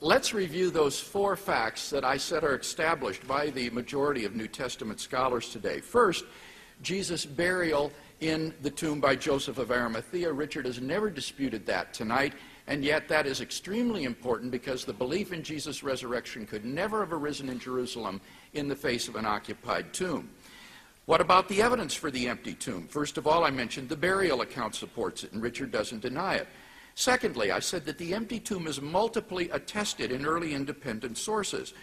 let's review those 4 facts that I said are established by the majority of New Testament scholars today. First, Jesus' burial in the tomb by Joseph of Arimathea. Richard has never disputed that tonight, and yet that is extremely important because the belief in Jesus' resurrection could never have arisen in Jerusalem in the face of an occupied tomb. What about the evidence for the empty tomb? First of all, I mentioned the burial account supports it, and Richard doesn't deny it. Secondly, I said that the empty tomb is multiply attested in early independent sources.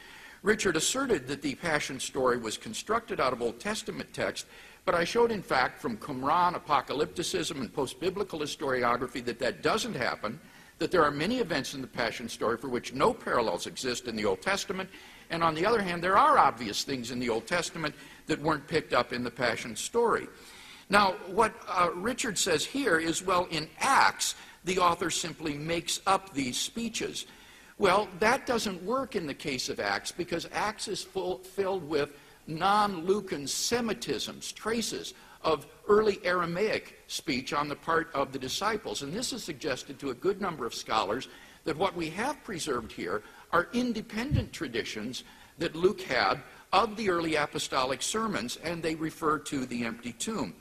Richard asserted that the Passion story was constructed out of Old Testament text, but I showed, in fact, from Qumran, apocalypticism, and post-biblical historiography that that doesn't happen, that there are many events in the Passion story for which no parallels exist in the Old Testament, and on the other hand, there are obvious things in the Old Testament that weren't picked up in the Passion story. Now, what Richard says here is, well, in Acts, the author simply makes up these speeches. Well, that doesn't work in the case of Acts because Acts is filled with non-Lucan Semitisms, traces of early Aramaic speech on the part of the disciples. And this has suggested to a good number of scholars that what we have preserved here are independent traditions that Luke had of the early apostolic sermons, and they refer to the empty tomb.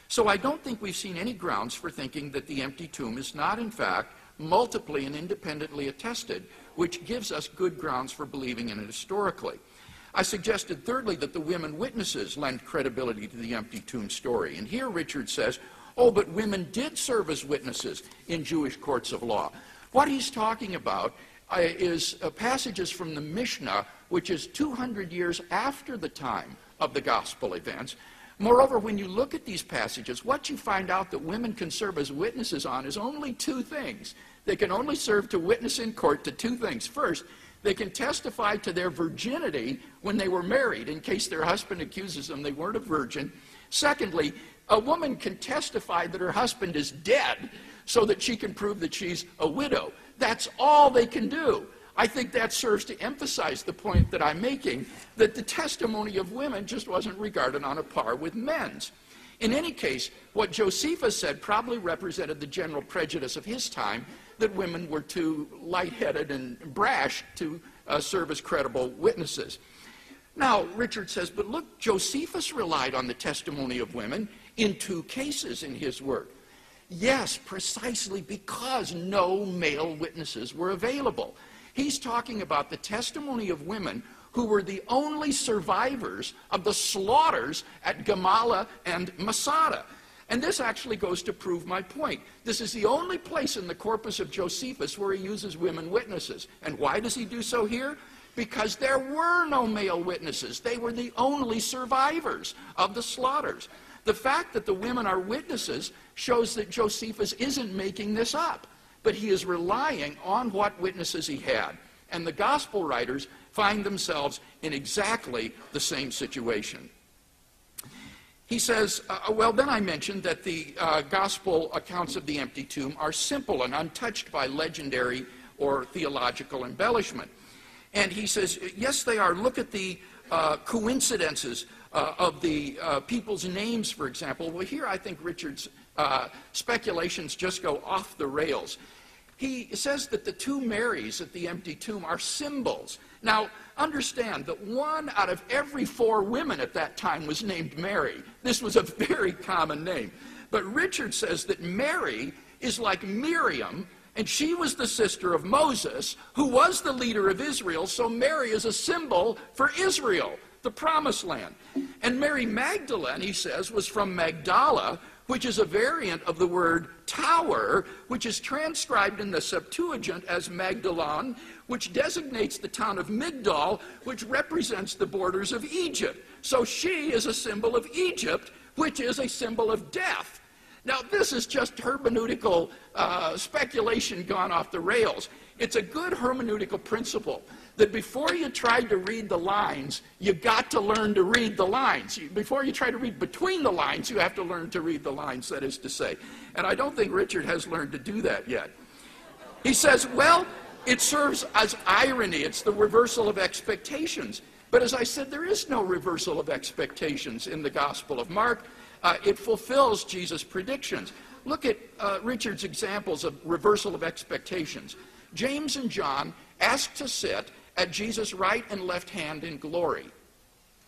So I don't think we've seen any grounds for thinking that the empty tomb is not, in fact, multiply and independently attested, which gives us good grounds for believing in it historically. I suggested, thirdly, that the women witnesses lend credibility to the empty tomb story. And here Richard says, oh, but women did serve as witnesses in Jewish courts of law. What he's talking about is passages from the Mishnah, which is 200 years after the time of the gospel events. Moreover, when you look at these passages, what you find out that women can serve as witnesses on is only 2 things. They can only serve to witness in court to 2 things. First, they can testify to their virginity when they were married, in case their husband accuses them they weren't a virgin. Secondly, a woman can testify that her husband is dead so that she can prove that she's a widow. That's all they can do. I think that serves to emphasize the point that I'm making, that the testimony of women just wasn't regarded on a par with men's. In any case, what Josephus said probably represented the general prejudice of his time, that women were too lightheaded and brash to serve as credible witnesses. Now, Richard says, but look, Josephus relied on the testimony of women in 2 cases in his work. Yes, precisely because no male witnesses were available. He's talking about the testimony of women who were the only survivors of the slaughters at Gamala and Masada. And this actually goes to prove my point. This is the only place in the corpus of Josephus where he uses women witnesses. And why does he do so here? Because there were no male witnesses. They were the only survivors of the slaughters. The fact that the women are witnesses shows that Josephus isn't making this up, but he is relying on what witnesses he had. And the gospel writers find themselves in exactly the same situation. He says, well, then I mentioned that the gospel accounts of the empty tomb are simple and untouched by legendary or theological embellishment. And he says, yes, they are. Look at the coincidences of the people's names, for example. Well, here I think Richard's speculations just go off the rails. He says that the 2 Marys at the empty tomb are symbols. Now, understand that 1 out of every 4 women at that time was named Mary. This was a very common name. But Richard says that Mary is like Miriam, and she was the sister of Moses, who was the leader of Israel, so Mary is a symbol for Israel, the Promised Land. And Mary Magdalene, he says, was from Magdala, which is a variant of the word tower, which is transcribed in the Septuagint as Magdalon, which designates the town of Migdol, which represents the borders of Egypt. So she is a symbol of Egypt, which is a symbol of death. Now, this is just hermeneutical speculation gone off the rails. It's a good hermeneutical principle that before you try to read the lines, you got to learn to read the lines. Before you try to read between the lines, you have to learn to read the lines, that is to say. And I don't think Richard has learned to do that yet. He says, well, it serves as irony. It's the reversal of expectations. But as I said, there is no reversal of expectations in the Gospel of Mark. It fulfills Jesus' predictions. Look at Richard's examples of reversal of expectations. James and John asked to sit at Jesus' right and left hand in glory.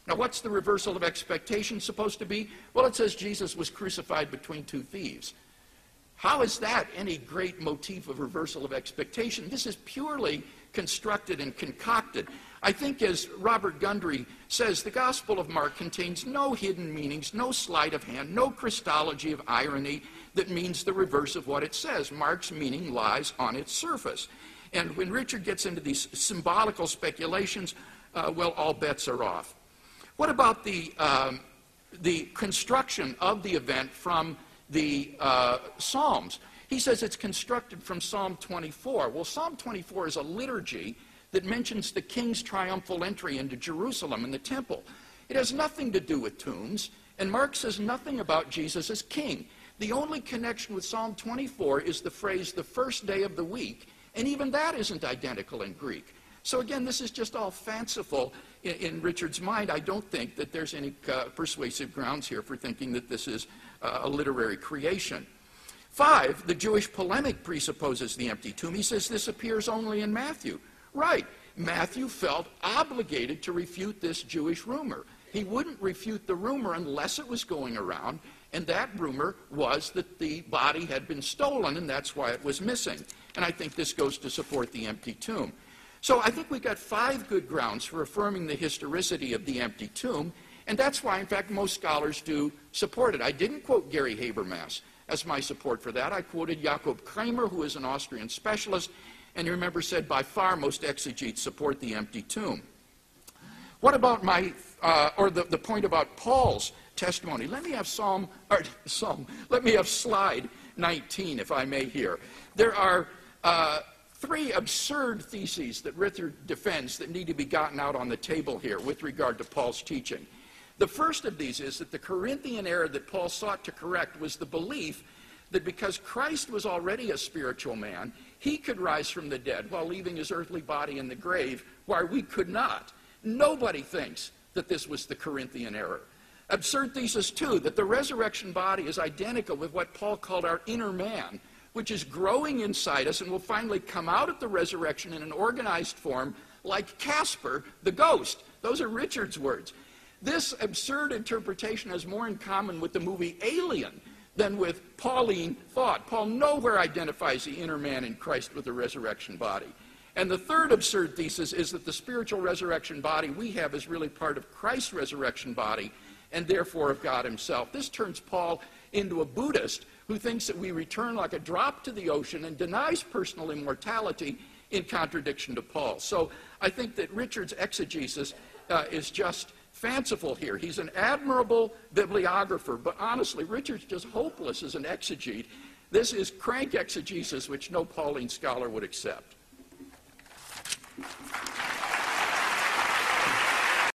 Now, what's the reversal of expectation supposed to be? Well, it says Jesus was crucified between two thieves. How is that any great motif of reversal of expectation? This is purely constructed and concocted. I think, as Robert Gundry says, the Gospel of Mark contains no hidden meanings, no sleight of hand, no Christology of irony that means the reverse of what it says. Mark's meaning lies on its surface. And when Richard gets into these symbolical speculations, well, all bets are off. What about the construction of the event from the Psalms? He says it's constructed from Psalm 24. Well, Psalm 24 is a liturgy that mentions the king's triumphal entry into Jerusalem and the temple. It has nothing to do with tombs, and Mark says nothing about Jesus as king. The only connection with Psalm 24 is the phrase, the first day of the week, and even that isn't identical in Greek. So again, this is just all fanciful in Richard's mind. I don't think that there's any persuasive grounds here for thinking that this is a literary creation. 5, the Jewish polemic presupposes the empty tomb. He says this appears only in Matthew. Right. Matthew felt obligated to refute this Jewish rumor. He wouldn't refute the rumor unless it was going around, and that rumor was that the body had been stolen, and that's why it was missing. And I think this goes to support the empty tomb. So I think we've got 5 good grounds for affirming the historicity of the empty tomb, and that's why, in fact, most scholars do support it. I didn't quote Gary Habermas as my support for that. I quoted Jakob Kramer, who is an Austrian specialist, and you remember said by far most exegetes support the empty tomb. What about the point about Paul's testimony? Let me have let me have slide 19, if I may here. There are 3 absurd theses that Richard defends that need to be gotten out on the table here with regard to Paul's teaching. The first of these is that the Corinthian error that Paul sought to correct was the belief that because Christ was already a spiritual man, he could rise from the dead while leaving his earthly body in the grave, while we could not. Nobody thinks that this was the Corinthian error. Absurd thesis 2, that the resurrection body is identical with what Paul called our inner man, which is growing inside us and will finally come out at the resurrection in an organized form like Casper the ghost. Those are Richard's words. This absurd interpretation has more in common with the movie Alien than with Pauline thought. Paul nowhere identifies the inner man in Christ with the resurrection body. And the third absurd thesis is that the spiritual resurrection body we have is really part of Christ's resurrection body and therefore of God himself. This turns Paul into a Buddhist who thinks that we return like a drop to the ocean and denies personal immortality in contradiction to Paul. So I think that Richard's exegesis is just fanciful here. He's an admirable bibliographer, but honestly, Richard's just hopeless as an exegete. This is crank exegesis, which no Pauline scholar would accept.